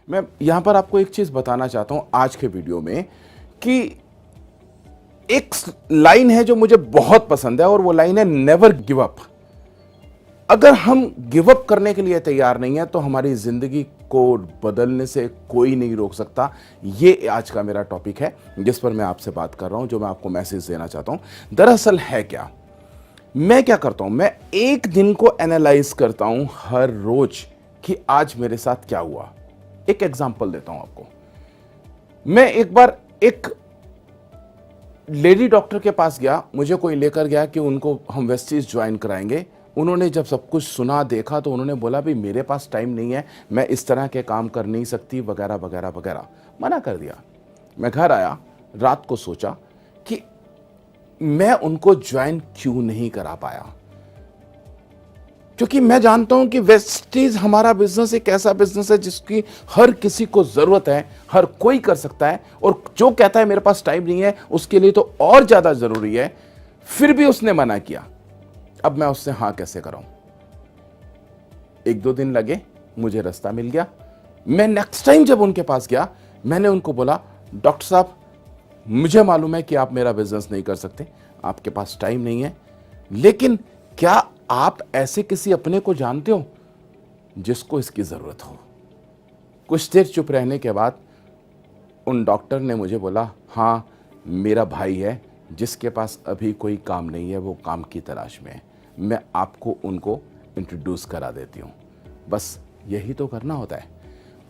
मैं यहां पर आपको एक चीज बताना चाहता हूं आज के वीडियो में कि एक लाइन है जो मुझे बहुत पसंद है और वो लाइन है नेवर गिव अप। अगर हम गिव अप करने के लिए तैयार नहीं है तो हमारी जिंदगी को बदलने से कोई नहीं रोक सकता। ये आज का मेरा टॉपिक है जिस पर मैं आपसे बात कर रहा हूं, जो मैं आपको मैसेज देना चाहता हूं। दरअसल है क्या, मैं क्या करता हूं, मैं एक दिन को एनालाइज करता हूं हर रोज कि आज मेरे साथ क्या हुआ। एक एग्जांपल देता हूं आपको। मैं एक बार एक लेडी डॉक्टर के पास गया, मुझे कोई लेकर गया कि उनको हम वेस्टीज ज्वाइन कराएंगे। उन्होंने जब सब कुछ सुना देखा तो उन्होंने बोला भी मेरे पास टाइम नहीं है, मैं इस तरह के काम कर नहीं सकती, वगैरह वगैरह वगैरह, मना कर दिया। मैं घर आया, रात को सोचा कि मैं उनको ज्वाइन क्यों नहीं करा पाया, क्योंकि मैं जानता हूं कि वेस्टीज हमारा बिजनेस एक ऐसा बिजनेस है जिसकी हर किसी को जरूरत है, हर कोई कर सकता है। और जो कहता है मेरे पास टाइम नहीं है, उसके लिए तो और ज्यादा जरूरी है। फिर भी उसने मना किया। अब मैं उससे हां कैसे कराऊं? एक दो दिन लगे, मुझे रास्ता मिल गया। मैं नेक्स्ट टाइम जब उनके पास गया, मैंने उनको बोला, डॉक्टर साहब मुझे मालूम है कि आप मेरा बिजनेस नहीं कर सकते, आपके पास टाइम नहीं है, लेकिन क्या आप ऐसे किसी अपने को जानते हो जिसको इसकी जरूरत हो? कुछ देर चुप रहने के बाद उन डॉक्टर ने मुझे बोला, हाँ मेरा भाई है जिसके पास अभी कोई काम नहीं है, वो काम की तलाश में है, मैं आपको उनको इंट्रोड्यूस करा देती हूँ। बस यही तो करना होता है।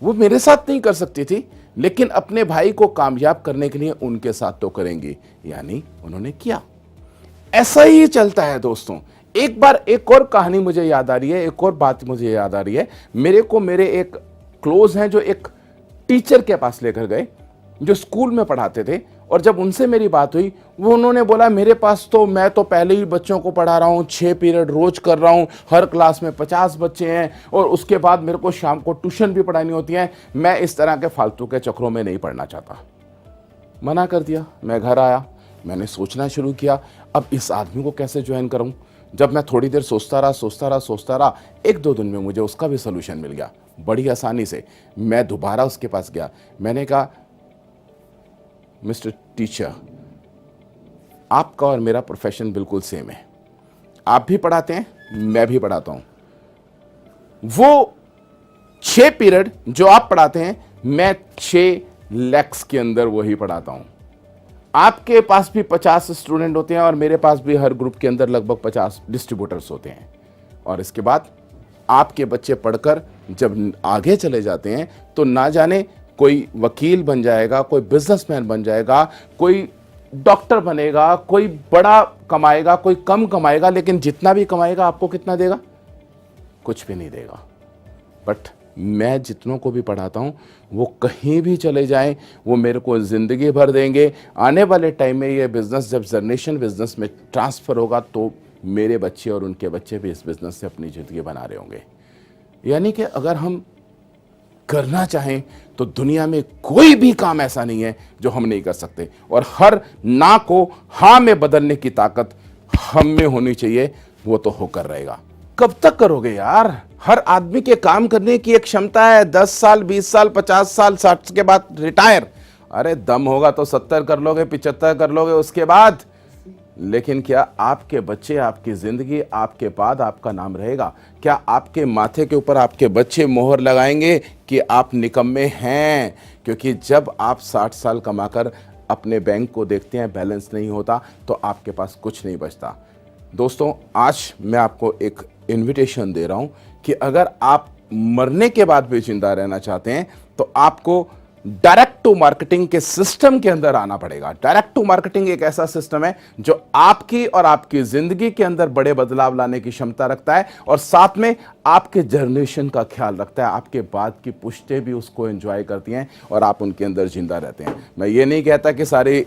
वो मेरे साथ नहीं कर सकती थी, लेकिन अपने भाई को कामयाब करने के लिए उनके साथ तो करेंगी, यानी उन्होंने किया। ऐसा ही चलता है दोस्तों। एक बार एक और कहानी मुझे याद आ रही है, एक और बात मुझे याद आ रही है। मेरे एक क्लोज हैं जो एक टीचर के पास लेकर गए जो स्कूल में पढ़ाते थे, और जब उनसे मेरी बात हुई, वो उन्होंने बोला मेरे पास तो मैं तो पहले ही बच्चों को पढ़ा रहा हूँ, 6 पीरियड रोज कर रहा हूँ, हर क्लास में 50 बच्चे हैं, और उसके बाद मेरे को शाम को ट्यूशन भी पढ़ानी होती है, मैं इस तरह के फालतू के चक्रों में नहीं पढ़ना चाहता। मना कर दिया। मैं घर आया, मैंने सोचना शुरू किया अब इस आदमी को कैसे ज्वाइन करूं। जब मैं थोड़ी देर सोचता रहा, एक दो दिन में मुझे उसका भी सोल्यूशन मिल गया बड़ी आसानी से। मैं दोबारा उसके पास गया, मैंने कहा, मिस्टर टीचर, आपका और मेरा प्रोफेशन बिल्कुल सेम है, आप भी पढ़ाते हैं, मैं भी पढ़ाता हूं। वो 6 पीरियड जो आप पढ़ाते हैं, मैं 6 लैक्स के अंदर वही पढ़ाता हूं। आपके पास भी 50 स्टूडेंट होते हैं और मेरे पास भी हर ग्रुप के अंदर लगभग 50 डिस्ट्रीब्यूटर्स होते हैं। और इसके बाद आपके बच्चे पढ़कर जब आगे चले जाते हैं तो ना जाने कोई वकील बन जाएगा, कोई बिजनेसमैन बन जाएगा, कोई डॉक्टर बनेगा, कोई बड़ा कमाएगा, कोई कम कमाएगा, लेकिन जितना भी कमाएगा आपको कितना देगा? कुछ भी नहीं देगा। बट मैं जितनों को भी पढ़ाता हूं वो कहीं भी चले जाएं, वो मेरे को जिंदगी भर देंगे। आने वाले टाइम में ये बिजनेस जब जनरेशन बिजनेस में ट्रांसफर होगा तो मेरे बच्चे और उनके बच्चे भी इस बिजनेस से अपनी जिंदगी बना रहे होंगे। यानी कि अगर हम करना चाहें तो दुनिया में कोई भी काम ऐसा नहीं है जो हम नहीं कर सकते, और हर ना को हाँ में बदलने की ताकत हम में होनी चाहिए, वो तो होकर रहेगा। कब तक करोगे यार? हर आदमी के काम करने की एक क्षमता है, 10 साल, 20 साल, 50 साल, 60 के बाद रिटायर। अरे दम होगा तो 70 कर लोगे, 75 कर लोगे उसके बाद। लेकिन क्या आपके बच्चे, आपकी जिंदगी, आपके बाद आपका नाम रहेगा? क्या आपके माथे के ऊपर आपके बच्चे मोहर लगाएंगे कि आप निकम्मे हैं? क्योंकि जब आप 60 साल कमाकर अपने बैंक को देखते हैं बैलेंस नहीं होता तो आपके पास कुछ नहीं बचता। दोस्तों, आज मैं आपको एक इनविटेशन दे रहा हूं कि अगर आप मरने के बाद भी जिंदा रहना चाहते हैं तो आपको डायरेक्ट टू मार्केटिंग के सिस्टम के अंदर आना पड़ेगा। डायरेक्ट टू मार्केटिंग एक ऐसा सिस्टम है जो आपकी और आपकी जिंदगी के अंदर बड़े बदलाव लाने की क्षमता रखता है, और साथ में आपके जनरेशन का ख्याल रखता है। आपके बाद की पुश्तें भी उसको एंजॉय करती हैं और आप उनके अंदर जिंदा रहते हैं। मैं ये नहीं कहता कि सारे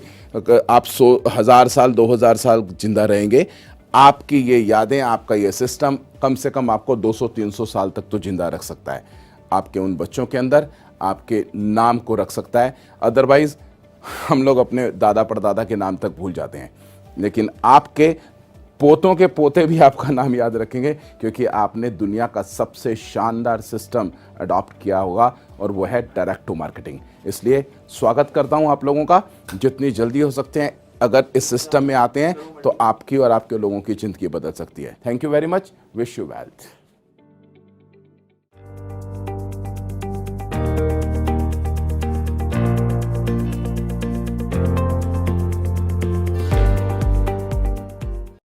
आप 1000 साल, 2000 साल जिंदा रहेंगे। आपकी ये यादें, आपका ये सिस्टम कम से कम आपको 200-300 साल तक तो जिंदा रख सकता है। आपके उन बच्चों के अंदर आपके नाम को रख सकता है। अदरवाइज हम लोग अपने दादा परदादा के नाम तक भूल जाते हैं, लेकिन आपके पोतों के पोते भी आपका नाम याद रखेंगे, क्योंकि आपने दुनिया का सबसे शानदार सिस्टम अडॉप्ट किया होगा और वो है डायरेक्ट टू मार्केटिंग। इसलिए स्वागत करता हूं आप लोगों का। जितनी जल्दी हो सकते हैं अगर इस सिस्टम में आते हैं तो आपकी और आपके लोगों की ज़िंदगी बदल सकती है। Thank you very much. Wish you wealth.